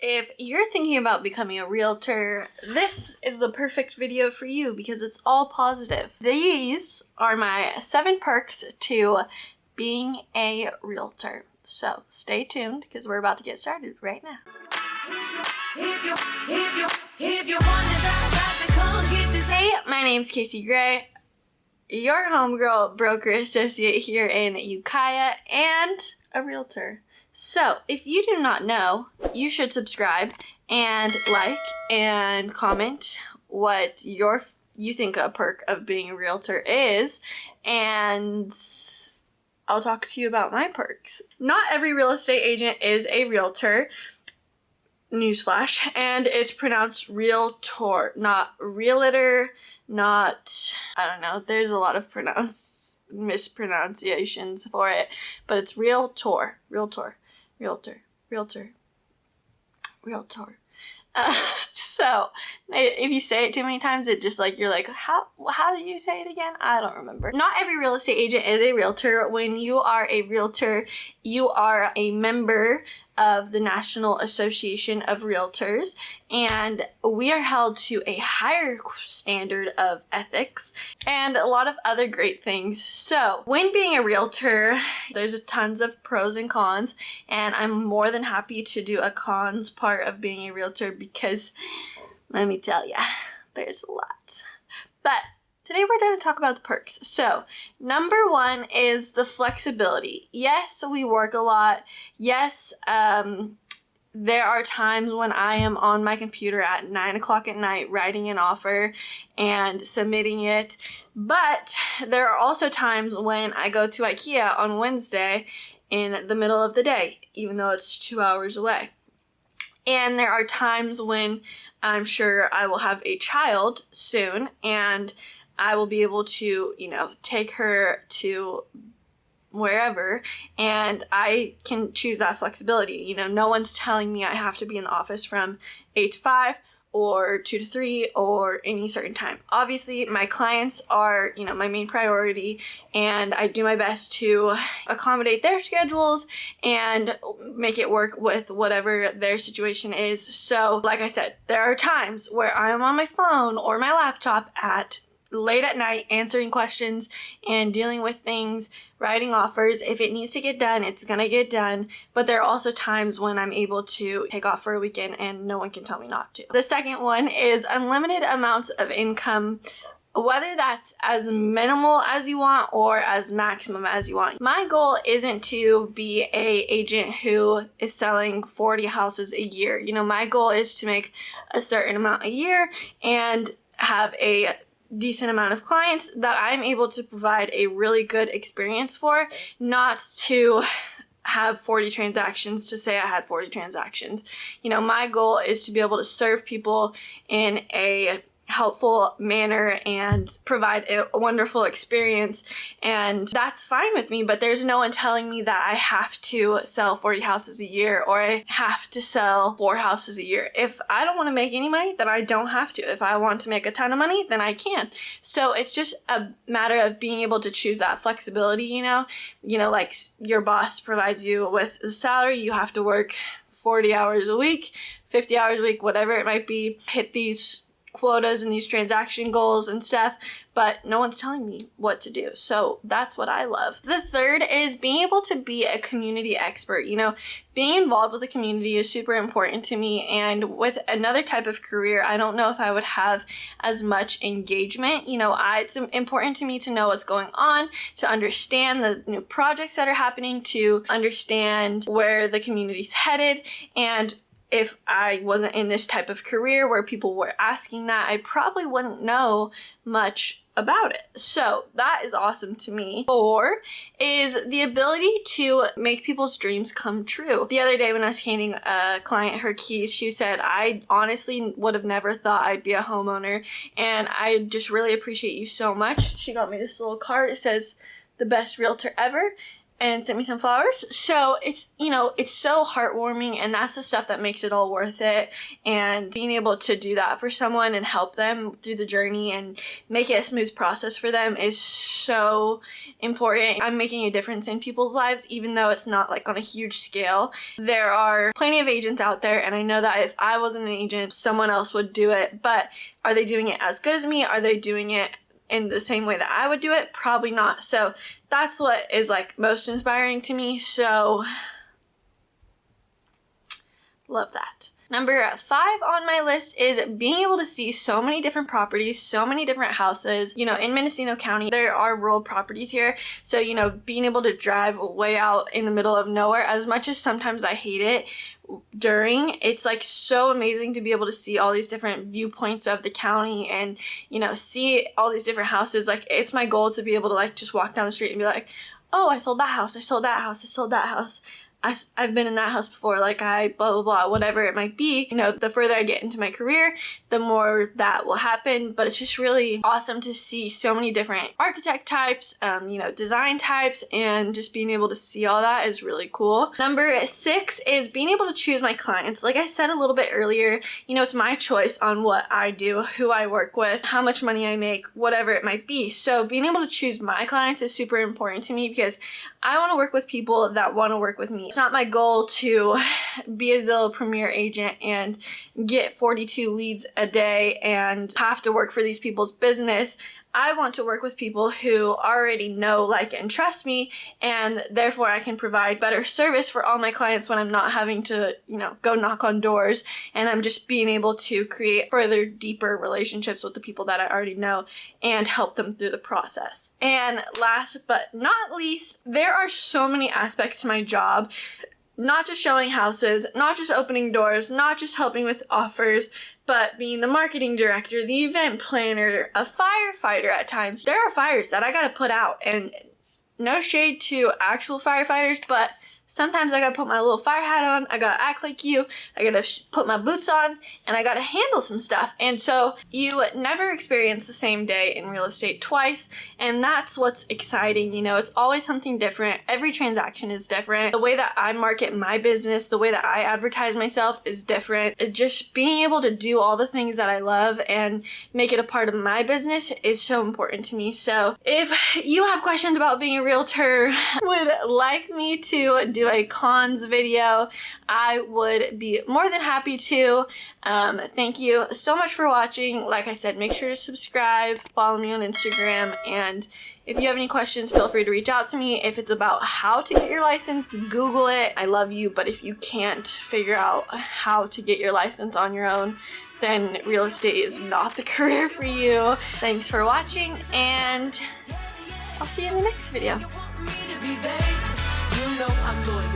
If you're thinking about becoming a realtor, this is the perfect video for you because it's all positive. These are my 7 perks to being a realtor. So stay tuned because we're about to get started right now. Hey, my name's Casey Gray, your homegirl broker associate here in Ukiah and a realtor. So, if you do not know, you should subscribe and like and comment what you think a perk of being a realtor is, and I'll talk to you about my perks. Not every real estate agent is a realtor. Newsflash. And it's pronounced realtor, not realtor, not, I don't know, there's a lot of mispronunciations for it, but it's realtor. So if you say it too many times, it just like, you're like, how do you say it again? I don't remember. Not every real estate agent is a realtor. When you are a realtor, you are a member of the National Association of Realtors, and we are held to a higher standard of ethics and a lot of other great things. So when being a realtor, there's tons of pros and cons, and I'm more than happy to do a cons part of being a realtor because let me tell ya, there's a lot. But today we're going to talk about the perks. So, number 1 is the flexibility. Yes, we work a lot. Yes, there are times when I am on my computer at 9 o'clock at night writing an offer and submitting it. But there are also times when I go to Ukiah on Wednesday in the middle of the day, even though it's 2 hours away. And there are times when I'm sure I will have a child soon and I will be able to, take her to wherever, and I can choose that flexibility. No one's telling me I have to be in the office from 8 to 5 or 2 to 3 or any certain time. Obviously, my clients are, my main priority, and I do my best to accommodate their schedules and make it work with whatever their situation is. So, like I said, there are times where I'm on my phone or my laptop at late at night answering questions and dealing with things, writing offers. If it needs to get done, it's gonna get done. But there are also times when I'm able to take off for a weekend and no one can tell me not to. The second one is unlimited amounts of income, whether that's as minimal as you want or as maximum as you want. My goal isn't to be a agent who is selling 40 houses a year. My goal is to make a certain amount a year and have a decent amount of clients that I'm able to provide a really good experience for, not to have 40 transactions to say I had 40 transactions. My goal is to be able to serve people in a helpful manner and provide a wonderful experience, and that's fine with me. But there's no one telling me that I have to sell 40 houses a year or I have to sell 4 houses a year. If I don't want to make any money, then I don't have to. If I want to make a ton of money, then I can. So it's just a matter of being able to choose that flexibility. Like your boss provides you with a salary, you have to work 40 hours a week, 50 hours a week, whatever it might be, hit these quotas and these transaction goals and stuff, but no one's telling me what to do. So that's what I love. The third is being able to be a community expert. Being involved with the community is super important to me, and with another type of career, I don't know if I would have as much engagement. It's important to me to know what's going on, to understand the new projects that are happening, to understand where the community's headed, and if I wasn't in this type of career where people were asking that, I probably wouldn't know much about it. So that is awesome to me. 4 is the ability to make people's dreams come true. The other day when I was handing a client her keys, she said, I honestly would have never thought I'd be a homeowner, and I just really appreciate you so much. She got me this little card. It says, the best realtor ever. and sent me some flowers. So it's, you know, it's so heartwarming, and that's the stuff that makes it all worth it. And being able to do that for someone and help them through the journey and make it a smooth process for them is so important. I'm making a difference in people's lives, even though it's not like on a huge scale. There are plenty of agents out there, and I know that if I wasn't an agent, someone else would do it. But are they doing it as good as me? Are they doing it in the same way that I would do it? Probably not. So that's what is like most inspiring to me. So love that. Number 5 on my list is being able to see so many different properties, so many different houses. You know, in Mendocino County, there are rural properties here. So, you know, being able to drive way out in the middle of nowhere, as much as sometimes I hate it, it's like so amazing to be able to see all these different viewpoints of the county and, you know, see all these different houses. Like, it's my goal to be able to like just walk down the street and be like, oh, I sold that house, I sold that house, I sold that house. I've been in that house before, like I blah, blah, blah, whatever it might be. You know, the further I get into my career, the more that will happen. But it's just really awesome to see so many different architect types, you know, design types, and just being able to see all that is really cool. Number 6 is being able to choose my clients. Like I said a little bit earlier, you know, it's my choice on what I do, who I work with, how much money I make, whatever it might be. So being able to choose my clients is super important to me, because I want to work with people that want to work with me. It's not my goal to be a Zillow Premier agent and get 42 leads a day and have to work for these people's business. I want to work with people who already know, like, and trust me, and therefore I can provide better service for all my clients when I'm not having to, you know, go knock on doors, and I'm just being able to create further, deeper relationships with the people that I already know and help them through the process. And last but not least, there are so many aspects to my job. Not just showing houses, not just opening doors, not just helping with offers, but being the marketing director, the event planner, a firefighter at times. There are fires that I gotta put out, and no shade to actual firefighters, but sometimes I gotta put my little fire hat on, I gotta act like you, I gotta put my boots on, and I gotta handle some stuff. And so you never experience the same day in real estate twice, and that's what's exciting. You know, it's always something different. Every transaction is different. The way that I market my business, the way that I advertise myself is different. Just being able to do all the things that I love and make it a part of my business is so important to me. So if you have questions about being a realtor, would like me to do a cons video, I would be more than happy to. Thank you so much for watching. Like I said, make sure to subscribe, follow me on Instagram, and if you have any questions, feel free to reach out to me. If it's about how to get your license, Google it. I love you, but if you can't figure out how to get your license on your own, then real estate is not the career for you. Thanks for watching, and I'll see you in the next video. I'm loyal.